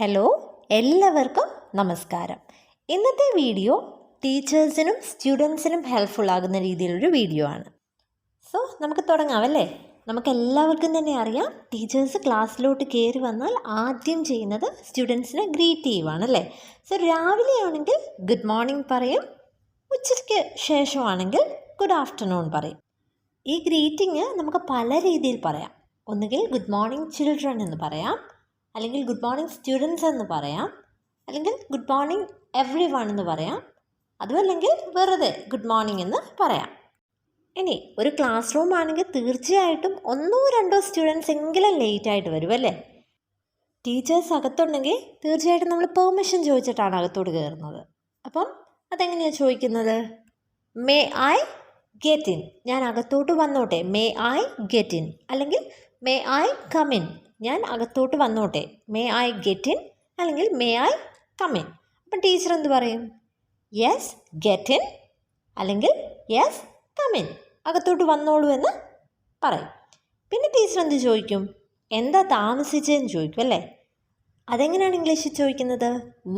Hello, എല്ലാവർക്കും നമസ്കാരം. ഇന്നത്തെ വീഡിയോ ടീച്ചേഴ്സിനും സ്റ്റുഡൻസിനും ഹെൽപ്ഫുൾ ആകുന്ന രീതിയിലൊരു വീഡിയോ ആണ്. സോ നമുക്ക് തുടങ്ങാമല്ലേ. നമുക്ക് എല്ലാവർക്കും തന്നെ അറിയാം, ടീച്ചേഴ്സ് ക്ലാസ്സിലോട്ട് കയറി വന്നാൽ ആദ്യം ചെയ്യുന്നത് സ്റ്റുഡൻസിനെ ഗ്രീറ്റ് ചെയ്യുവാണല്ലേ. സോ രാവിലെ ആണെങ്കിൽ ഗുഡ് മോർണിംഗ് പറയും, ഉച്ചയ്ക്ക് ശേഷമാണെങ്കിൽ ഗുഡ് ആഫ്റ്റർനൂൺ പറയും. ഈ ഗ്രീറ്റിംഗ് നമുക്ക് പല രീതിയിൽ പറയാം. ഒന്നുകിൽ ഗുഡ് മോർണിംഗ് ചിൽഡ്രൻ എന്ന് പറയാം, അല്ലെങ്കിൽ ഗുഡ് മോർണിംഗ് സ്റ്റുഡൻസ് എന്ന് പറയാം, അല്ലെങ്കിൽ ഗുഡ് മോർണിംഗ് എവ്രി വൺ എന്ന് പറയാം, അതുമല്ലെങ്കിൽ വെറുതെ ഗുഡ് മോർണിംഗ് എന്ന് പറയാം. ഇനി ഒരു ക്ലാസ് റൂം ആണെങ്കിൽ തീർച്ചയായിട്ടും 1-2 സ്റ്റുഡൻസ് എങ്കിലും ലേറ്റായിട്ട് വരും അല്ലേ. ടീച്ചേഴ്സ് അകത്തുണ്ടെങ്കിൽ തീർച്ചയായിട്ടും നമ്മൾ പെർമിഷൻ ചോദിച്ചിട്ടാണ് അകത്തോട്ട് കയറുന്നത്. അപ്പം അതെങ്ങനെയാണ് ചോദിക്കുന്നത്? മേ ഐ ഗെറ്റ് ഇൻ, ഞാൻ അകത്തോട്ട് വന്നോട്ടെ, മേ ഐ ഗെറ്റ് ഇൻ. അല്ലെങ്കിൽ മേ ഐ കം ഇൻ, ഞാൻ അകത്തോട്ട് വന്നോട്ടെ, മേ ഐ ഗെറ്റ് ഇൻ, അല്ലെങ്കിൽ മേ ഐ കം ഇൻ. അപ്പം ടീച്ചർ എന്ത് പറയും? യെസ് ഗെറ്റ് ഇൻ, അല്ലെങ്കിൽ യെസ് കം ഇൻ, അകത്തോട്ട് വന്നോളൂ എന്ന് പറയും. പിന്നെ ടീച്ചർ എന്ത് ചോദിക്കും? എന്താ താമസിച്ചതെന്ന് ചോദിക്കും അല്ലേ. അതെങ്ങനെയാണ് ഇംഗ്ലീഷിൽ ചോദിക്കുന്നത്?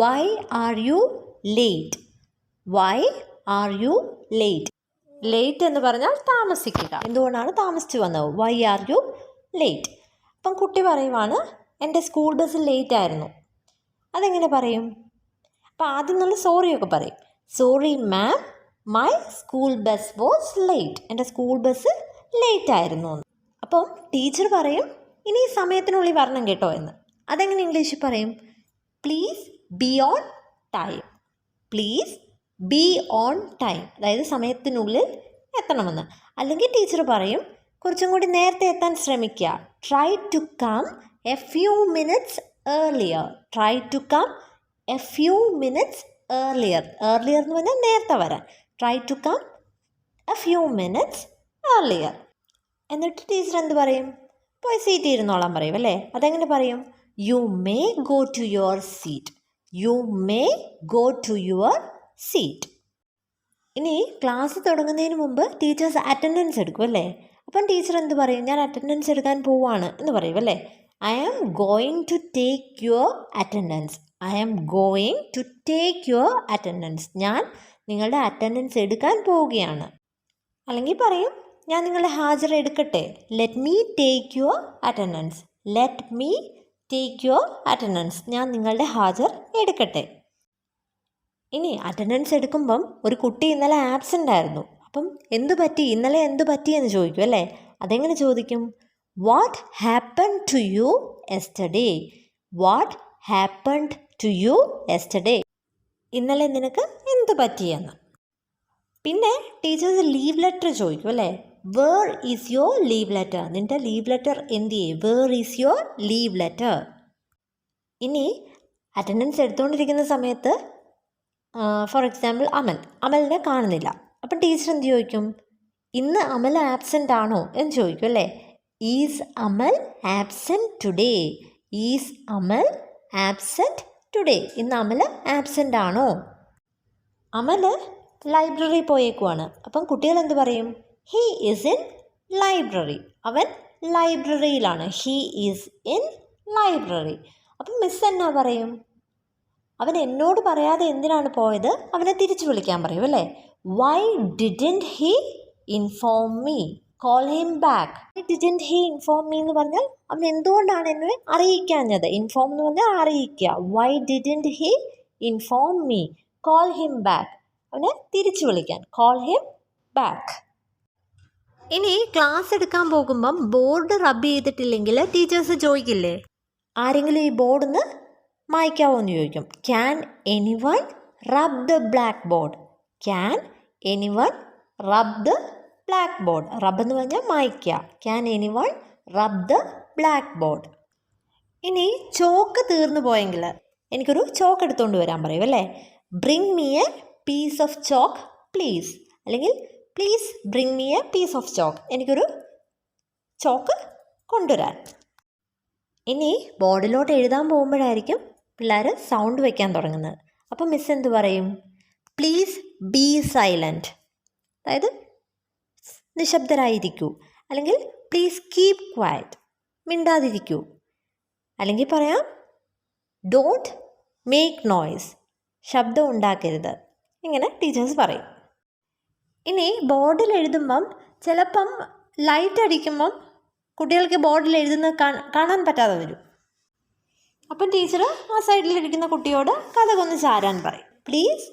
Why are you late, why are you late. Late എന്ന് പറഞ്ഞാൽ താമസിക്കുക, എന്തുകൊണ്ടാണ് താമസിച്ചു വന്നത്, വൈ ആർ യു ലേറ്റ്. അപ്പം കുട്ടി പറയുവാണ്, എൻ്റെ സ്കൂൾ ബസ് ലേറ്റ് ആയിരുന്നു. അതെങ്ങനെ പറയും? അപ്പം ആദ്യം നമ്മൾ സോറിയൊക്കെ പറയും. Sorry ma'am, my school bus was late, എൻ്റെ സ്കൂൾ ബസ് ലേറ്റ് ആയിരുന്നു എന്ന്. അപ്പം ടീച്ചർ പറയും, ഇനി ഈ സമയത്തിനുള്ളിൽ വരണം കേട്ടോ എന്ന്. അതെങ്ങനെ ഇംഗ്ലീഷിൽ പറയും? Please be on time, please be on time, അതായത് സമയത്തിനുള്ളിൽ എത്തണമെന്ന്. അല്ലെങ്കിൽ ടീച്ചർ പറയും, കുറച്ചും കൂടി നേരത്തെ എത്താൻ ശ്രമിക്കുക, try to come a few minutes earlier, try to come a few minutes earlier. Earlier എന്ന് പറഞ്ഞാൽ നേരത്തെ വരാൻ, try to come a few minutes earlier. എന്നിട്ട് ടീച്ചർ എന്ത് പറയും? പോയി സീറ്റ് ഇരുന്നോളാൻ പറയും അല്ലേ. അതെങ്ങനെ പറയും? You may go to your seat, you may go to your seat. ഇനി ക്ലാസ് തുടങ്ങുന്നതിന് മുമ്പ് ടീച്ചേഴ്സ് അറ്റൻഡൻസ് എടുക്കും അല്ലേ. അപ്പം ടീച്ചർ എന്ത് പറയും? ഞാൻ അറ്റൻഡൻസ് എടുക്കാൻ പോവാണ് എന്ന് പറയും അല്ലേ. I am going to take your attendance, I am going to take your attendance, ഞാൻ നിങ്ങളുടെ അറ്റൻഡൻസ് എടുക്കാൻ പോവുകയാണ്. അല്ലെങ്കിൽ പറയും, ഞാൻ നിങ്ങളുടെ ഹാജർ എടുക്കട്ടെ, let me take your attendance, let me take your attendance, ഞാൻ നിങ്ങളുടെ ഹാജർ എടുക്കട്ടെ. ഇനി അറ്റൻഡൻസ് എടുക്കുമ്പം ഒരു കുട്ടി ഇന്നലെ ആബ്സെൻ്റ് ആയിരുന്നു. അപ്പം എന്തു പറ്റി, ഇന്നലെ എന്തു പറ്റി എന്ന് ചോദിക്കും അല്ലേ. അതെങ്ങനെ ചോദിക്കും? What happen to you yesterday, what happen to you yesterday, ഇന്നലെ നിനക്ക് എന്ത് പറ്റിയെന്ന്. പിന്നെ ടീച്ചേഴ്സ് ലീവ് ലെറ്റർ ചോദിക്കും അല്ലേ. Where is your leave letter, നിൻ്റെ ലീവ് ലെറ്റർ എന്ത് ചെയ്യും, where is your leave letter. ഇനി അറ്റൻഡൻസ് എടുത്തുകൊണ്ടിരിക്കുന്ന സമയത്ത് ഫോർ എക്സാമ്പിൾ അമലിനെ കാണുന്നില്ല. അപ്പം ടീച്ചർ എന്ത് ചോദിക്കും? ഇന്ന് അമൽ ആബ്സെൻ്റ് ആണോ എന്ന് ചോദിക്കും അല്ലേ. Is Amal absent today, is Amal absent today, ഇന്ന് അമൽ ആബ്സെൻ്റ് ആണോ. അമൽ ലൈബ്രറി പോയേക്കുവാണ്. അപ്പം കുട്ടികൾ എന്ത് പറയും? ഹീ ഈസ് ഇൻ ലൈബ്രറി, അവൻ ലൈബ്രറിയിലാണ്, ഹീ ഈസ് ഇൻ ലൈബ്രറി. അപ്പം മിസ് എന്നാ പറയും? അവൻ എന്നോട് പറയാതെ എന്തിനാണ് പോയത്, അവനെ തിരിച്ചു വിളിക്കാൻ പറയും അല്ലേ. Why didn't he inform me, call him back. Why didn't he inform me എന്ന് പറഞ്ഞാൽ അവൻ എന്തുകൊണ്ടാണ് എന്നെ അറിയിക്കാഞ്ഞത്. ഇൻഫോം എന്ന് പറഞ്ഞാൽ അറിയിക്കുക. Why didn't he inform me, call him back, അവനെ തിരിച്ചു വിളിക്കാൻ, കോൾ ഹിം ബാക്ക്. ഇനി ക്ലാസ് എടുക്കാൻ പോകുമ്പം ബോർഡ് റബ്ബ് ചെയ്തിട്ടില്ലെങ്കിൽ ടീച്ചേഴ്സ് ചോദിക്കില്ലേ, ആരെങ്കിലും ഈ ബോർഡിന്ന് മായ്ക്കാവോ എന്ന് ചോദിക്കും. Can anyone rub the blackboard, can anyone rub the blackboard. Rub എന്ന് പറഞ്ഞാൽ മായ്ക്കുക. Can anyone rub the blackboard. ഇനി ചോക്ക് തീർന്നു പോയെങ്കിൽ എനിക്കൊരു ചോക്ക് എടുത്തുകൊണ്ട് വരാൻ പറയും അല്ലേ. Bring me a piece of chalk please, അല്ലെങ്കിൽ please bring me a piece of chalk, എനിക്കൊരു ചോക്ക് കൊണ്ടുവരാൻ. ഇനി ബോർഡിലോട്ട് എഴുതാൻ പോകുമ്പോഴായിരിക്കും പിള്ളേർ സൗണ്ട് വയ്ക്കാൻ തുടങ്ങുന്നത്. അപ്പം മിസ് എന്ത് പറയും? പ്ലീസ് ബി സൈലൻറ്റ്, അതായത് നിശബ്ദരായിരിക്കൂ, അല്ലെങ്കിൽ പ്ലീസ് കീപ് ക്വയറ്റ്, മിണ്ടാതിരിക്കൂ. അല്ലെങ്കിൽ പറയാം ഡോണ്ട് മേക്ക് നോയ്സ്, ശബ്ദം ഉണ്ടാക്കരുത്. ഇങ്ങനെ ടീച്ചേഴ്സ് പറയും. ഇനി ബോർഡിൽ എഴുതുമ്പം ചിലപ്പം ലൈറ്റ് അടിക്കുമ്പം കുട്ടികൾക്ക് ബോർഡിൽ എഴുതുന്നത് കാണാൻ പറ്റാതെ വരും. അപ്പം ടീച്ചർ ആ സൈഡിലിരിക്കുന്ന കുട്ടിയോട് കതകൊന്ന് ചാരാൻ പറയും. Please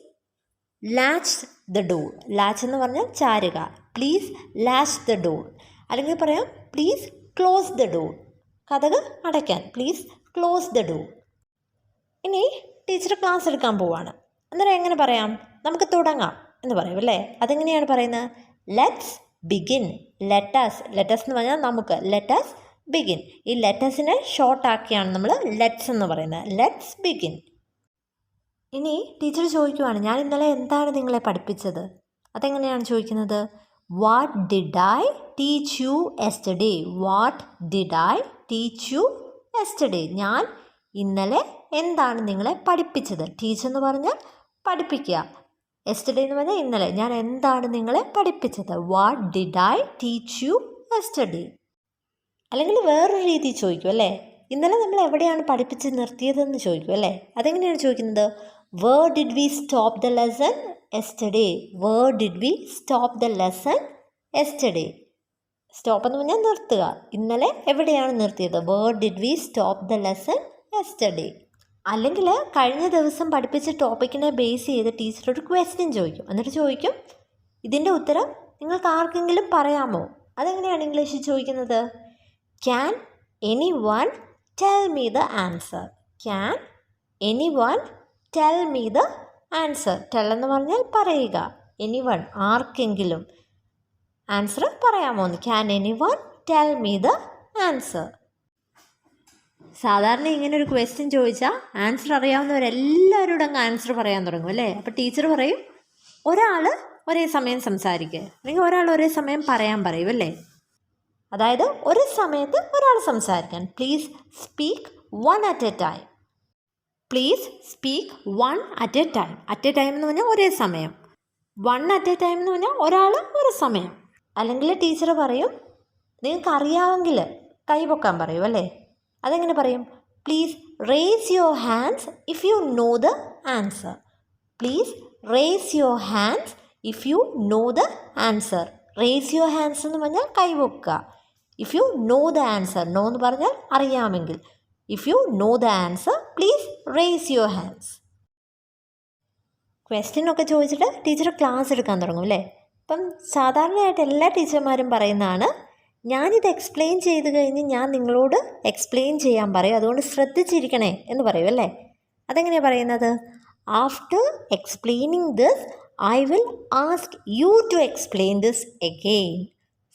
latch the door. Latch എന്ന് പറഞ്ഞാൽ ചാരുക. Please latch the door. അല്ലെങ്കിൽ പറയാം പ്ലീസ് ക്ലോസ് ദ ഡോർ. കതക് അടയ്ക്കാൻ. Please close the door. ഇനി ടീച്ചർ ക്ലാസ് എടുക്കാൻ പോവാണ്. അന്നേരം എങ്ങനെ പറയാം? നമുക്ക് തുടങ്ങാം എന്ന് പറയും അല്ലേ? അതെങ്ങനെയാണ് പറയുന്നത്? Let's begin. ലെറ്റസ് എന്ന് പറഞ്ഞാൽ നമുക്ക്. Let's begin. ഈ ലെറ്റസിനെ ഷോർട്ടാക്കിയാണ് നമ്മൾ ലെറ്റ്സ് എന്ന് പറയുന്നത്. Let's begin. ഇനി ടീച്ചർ ചോദിക്കുവാണ്, ഞാൻ ഇന്നലെ എന്താണ് നിങ്ങളെ പഠിപ്പിച്ചത്? അതെങ്ങനെയാണ് ചോദിക്കുന്നത്? What did I teach you yesterday? What did I teach you yesterday? ഞാൻ ഇന്നലെ എന്താണ് നിങ്ങളെ പഠിപ്പിച്ചത്? ടീച്ച് എന്ന് പറഞ്ഞാൽ പഠിപ്പിക്കുക. യെസ്റ്റർഡേ എന്ന് പറഞ്ഞാൽ ഇന്നലെ. ഞാൻ എന്താണ് നിങ്ങളെ പഠിപ്പിച്ചത്? What did I teach you yesterday? അല്ലെങ്കിൽ വേറൊരു രീതിയിൽ ചോദിക്കും അല്ലേ? ഇന്നലെ നമ്മൾ എവിടെയാണ് പഠിപ്പിച്ച് നിർത്തിയതെന്ന് ചോദിക്കും അല്ലേ? അതെങ്ങനെയാണ് ചോദിക്കുന്നത്? Where did we stop the lesson yesterday? Where did we stop the lesson yesterday? Stop എന്ന് പറഞ്ഞാൽ നിർത്തുക. ഇന്നലെ എവിടെയാണ് നിർത്തിയത്? Where did we stop the lesson yesterday? അല്ലെങ്കിൽ കഴിഞ്ഞ ദിവസം പഠിപ്പിച്ച ടോപ്പിക്കിനെ ബേസ് ചെയ്ത് ടീച്ചർ ഒരു ക്വസ്റ്റ്യൻ ചോദിക്കും. എന്നിട്ട് ചോദിക്കും, ഇതിൻ്റെ ഉത്തരം നിങ്ങൾക്ക് ആർക്കെങ്കിലും പറയാമോ? അതെങ്ങനെയാണ് ഇംഗ്ലീഷിൽ ചോദിക്കുന്നത്? Can any one tell me the answer? Can any one tell me the answer? Tell എന്ന് പറഞ്ഞാൽ പറയുക. എനി വൺ ആർക്കെങ്കിലും ആൻസർ പറയാമോ എന്ന്. Can any one tell me the answer? സാധാരണ ഇങ്ങനെ ഒരു ക്വസ്റ്റ്യൻ ചോദിച്ചാൽ ആൻസർ അറിയാവുന്നവരെല്ലാവരോടും അങ്ങ് ആൻസർ പറയാൻ തുടങ്ങും അല്ലേ? അപ്പോൾ ടീച്ചർ പറയും, ഒരാൾ ഒരേ സമയം സംസാരിക്കുക, അല്ലെങ്കിൽ ഒരാൾ ഒരേ സമയം പറയാൻ പറയും അല്ലേ? അതായത് ഒരു സമയത്ത് ഒരാൾ സംസാരിക്കാൻ. Please speak one at A time. Please speak one at A time. At A time എന്ന് പറഞ്ഞാൽ ഒരേ സമയം. വൺ അറ്റ് എ ടൈം എന്ന് പറഞ്ഞാൽ ഒരാൾ ഒരു സമയം. അല്ലെങ്കിൽ ടീച്ചർ പറയും, നിങ്ങൾക്ക് അറിയാമെങ്കിൽ കൈപൊക്കാൻ പറയും അല്ലേ? അതെങ്ങനെ പറയും? Please raise your hands if you know the answer. Please raise your hands if you know the answer. Raise your hands എന്ന് പറഞ്ഞാൽ കൈപൊക്കുക. If you know the answer. Know എന്ന് പറഞ്ഞാൽ അറിയാമെങ്കിൽ. If you know the answer please raise your hands. ക്വസ്റ്റ്യനൊക്കെ ചോദിച്ചിട്ട് teacher class എടുക്കാൻ തുടങ്ങും അല്ലേ? ഇപ്പം സാധാരണയായിട്ട് എല്ലാ ടീച്ചർമാരും പറയുന്നതാണ്, ഞാനിത് എക്സ്പ്ലെയിൻ ചെയ്ത് കഴിഞ്ഞ് ഞാൻ നിങ്ങളോട് എക്സ്പ്ലെയിൻ ചെയ്യാൻ പറയും, അതുകൊണ്ട് ശ്രദ്ധിച്ചിരിക്കണേ എന്ന് പറയും അല്ലേ? അതെങ്ങനെയാണ് പറയുന്നത്? After explaining this I will ask you to explain this again.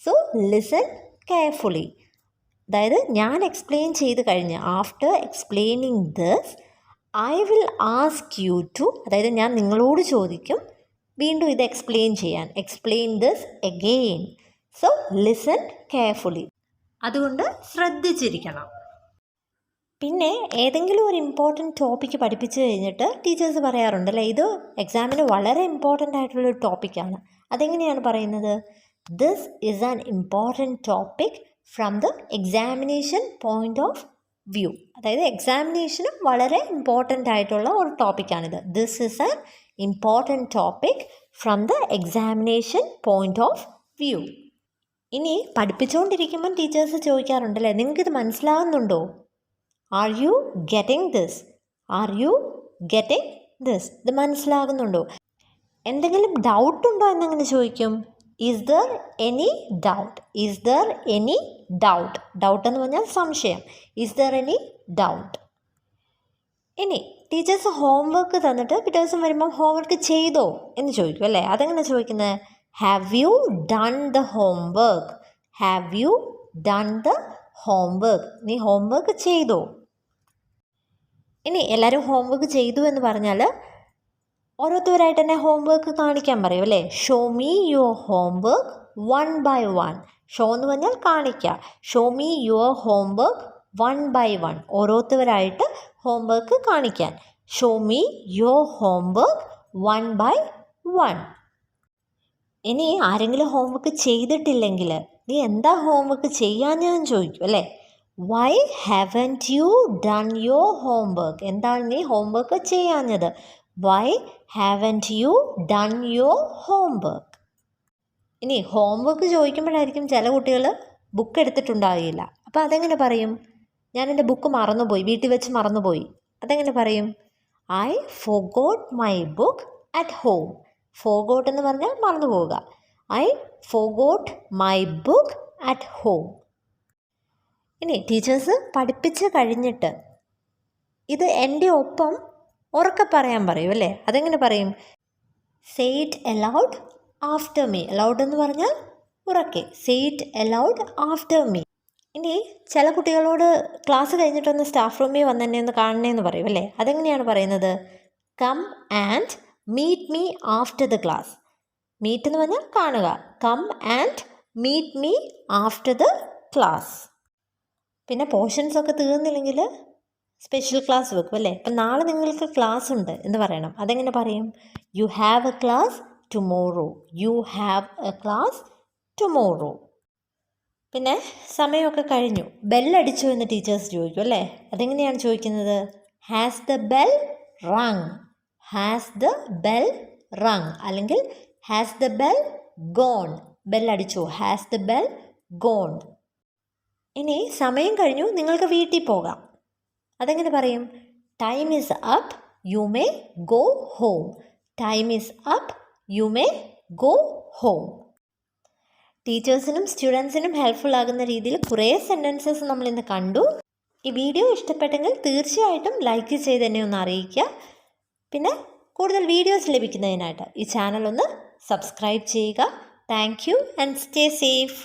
So listen carefully. അതായത് ഞാൻ എക്സ്പ്ലെയിൻ ചെയ്ത് കഴിഞ്ഞ്, after explaining this I will ask you to, അതായത് ഞാൻ നിങ്ങളോട് ചോദിക്കും വീണ്ടും ഇത് എക്സ്പ്ലെയിൻ ചെയ്യാൻ. Explain this again. So listen carefully. അതുകൊണ്ട് ശ്രദ്ധിച്ചിരിക്കണം. പിന്നെ ഏതെങ്കിലും ഒരു ഇമ്പോർട്ടൻറ്റ് ടോപ്പിക്ക് പഠിപ്പിച്ച് കഴിഞ്ഞിട്ട് ടീച്ചേഴ്സ് പറയാറുണ്ടല്ലേ, ഇത് എക്സാമിന് വളരെ ഇമ്പോർട്ടൻ്റ് ആയിട്ടുള്ളൊരു ടോപ്പിക്കാണ്. അതെങ്ങനെയാണ് പറയുന്നത്? This is an important topic from the examination point of view. അതായത് എക്സാമിനേഷന് വളരെ ഇമ്പോർട്ടൻ്റ് ആയിട്ടുള്ള ഒരു ടോപ്പിക്കാണിത്. This is an important topic from the examination point of view. ഇനി പഠിപ്പിച്ചുകൊണ്ടിരിക്കുമ്പം ടീച്ചേഴ്സ് ചോദിക്കാറുണ്ടല്ലേ, നിങ്ങൾക്കിത് മനസ്സിലാകുന്നുണ്ടോ? Are you getting this? Are you getting this? ഇത് മനസ്സിലാകുന്നുണ്ടോ? എന്തെങ്കിലും ഡൗട്ടുണ്ടോ എന്നെങ്ങനെ ചോദിക്കും? Is there any doubt? Is there any doubt? Doubt എന്ന് പറഞ്ഞാൽ സംശയം. Is there any doubt? ഇനി ടീച്ചേഴ്സ് ഹോംവർക്ക് തന്നിട്ട് പിറ്റേ ദിവസം വരുമ്പം ഹോംവർക്ക് ചെയ്തോ എന്ന് ചോദിക്കും അല്ലേ? അതെങ്ങനെ ചോദിക്കുന്നത്? Have you done the homework? Have you done the homework? നീ ഹോംവർക്ക് ചെയ്തോ? ഇനി എല്ലാവരും ഹോംവർക്ക് ചെയ്തു എന്ന് പറഞ്ഞാൽ ഓരോരുത്തരായിട്ട് തന്നെ ഹോംവർക്ക് കാണിക്കാൻ പറയും അല്ലേ? Show me your homework one by one. Show എന്ന് പറഞ്ഞാൽ കാണിക്കുക. Show me your homework one by one. ഓരോരുത്തരായിട്ട് ഹോംവർക്ക് കാണിക്കാൻ. Show me your homework one by one. ഇനി ആരെങ്കിലും ഹോംവർക്ക് ചെയ്തിട്ടില്ലെങ്കിൽ നീ എന്താ ഹോംവർക്ക് ചെയ്യാൻ ഞാൻ ചോദിക്കും അല്ലേ? Why haven't you done your homework? എന്താണ് നീ ഹോംവർക്ക് ചെയ്യാഞ്ഞത്? Why haven't you done your homework? ഇനി ഹോംവർക്ക് ചോദിക്കുമ്പോഴായിരിക്കും ചില കുട്ടികൾ ബുക്ക് എടുത്തിട്ടുണ്ടാകില്ല. അപ്പോൾ അതെങ്ങനെ പറയും? ഞാൻ എൻ്റെ ബുക്ക് മറന്നുപോയി, വീട്ടിൽ വെച്ച് മറന്നുപോയി. അതെങ്ങനെ പറയും? I forgot my book at home. Forgot എന്ന് പറഞ്ഞാൽ മറന്നു പോവുക. I forgot my book at home. ഇനി ടീച്ചേഴ്സ് പഠിപ്പിച്ച് കഴിഞ്ഞിട്ട് ഇത് എൻ്റെ ഒപ്പം ഉറക്കെ പറയാൻ പറയും അല്ലേ? അതെങ്ങനെ പറയും? Say it allowed after me. Allowed എന്ന് പറഞ്ഞാൽ ഉറക്കെ. Say it allowed after me. ഇനി ചില കുട്ടികളോട് ക്ലാസ് കഴിഞ്ഞിട്ടൊന്ന് സ്റ്റാഫ് റൂമിൽ വന്ന് എന്നെ ഒന്ന് കാണണേന്ന് പറയും അല്ലേ? അതെങ്ങനെയാണ് പറയുന്നത്? Come and meet me after the class. Meet എന്ന് പറഞ്ഞാൽ കാണുക. Come and meet me after the class. പിന്നെ പോർഷൻസ് ഒക്കെ തീർന്നില്ലെങ്കിൽ സ്പെഷ്യൽ ക്ലാസ് വെക്കും അല്ലേ? അപ്പം നാളെ നിങ്ങൾക്ക് ക്ലാസ് ഉണ്ട് എന്ന് പറയണം. അതെങ്ങനെ പറയും? You have A class tomorrow. You have A class tomorrow. പിന്നെ സമയമൊക്കെ കഴിഞ്ഞു, ബെല്ലടിച്ചു എന്ന് ടീച്ചേഴ്സ് ചോദിക്കും അല്ലേ? അതെങ്ങനെയാണ് ചോദിക്കുന്നത്? Has the bell rung. Has the bell rung. അല്ലെങ്കിൽ ഹാസ് ദ ബെൽ ഗോൺ. ബെല്ലടിച്ചു. Has the bell gone. ഇനി സമയം കഴിഞ്ഞു, നിങ്ങൾക്ക് വീട്ടിൽ പോകാം. അതെങ്ങനെ പറയും? Time is up, you may go home. Time is up, you may go home. ടീച്ചേഴ്സിനും സ്റ്റുഡൻസിനും ഹെൽപ്ഫുൾ ആകുന്ന രീതിയിൽ കുറേ സെൻറ്റൻസസ് നമ്മളിന്ന് കണ്ടു. ഈ വീഡിയോ ഇഷ്ടപ്പെട്ടെങ്കിൽ തീർച്ചയായിട്ടും ലൈക്ക് ചെയ്ത് എന്നെ ഒന്ന് അറിയിക്കുക. പിന്നെ കൂടുതൽ വീഡിയോസ് ലഭിക്കുന്നതിനായിട്ട് ഈ ചാനൽ ഒന്ന് സബ്സ്ക്രൈബ് ചെയ്യുക. Thank you and stay safe.